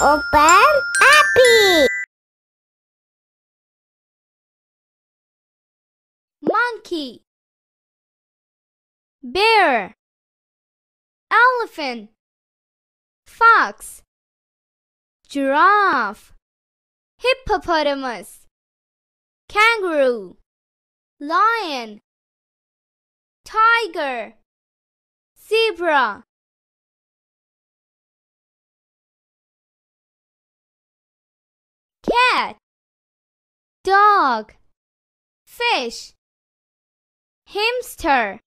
Open Appy. Monkey, bear, elephant, fox, giraffe, hippopotamus, kangaroo, lion, tiger, zebra. Cat, dog, fish, hamster,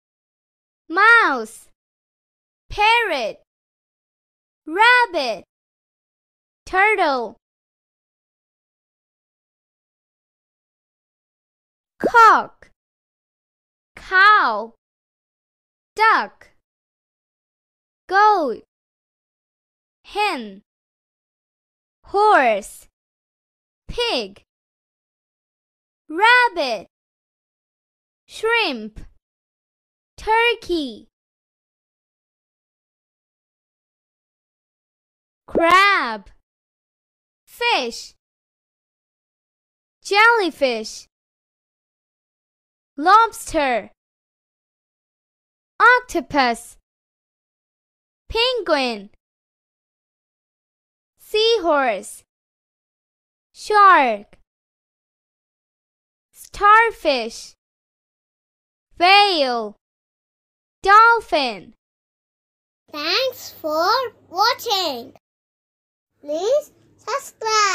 mouse, parrot, rabbit, turtle, cock, cow, duck, goat, hen, horse, pig, rabbit, shrimp, turkey, crab, fish, jellyfish, lobster, octopus, penguin, seahorse, shark, starfish, whale, dolphin. Thanks for watching. Please subscribe.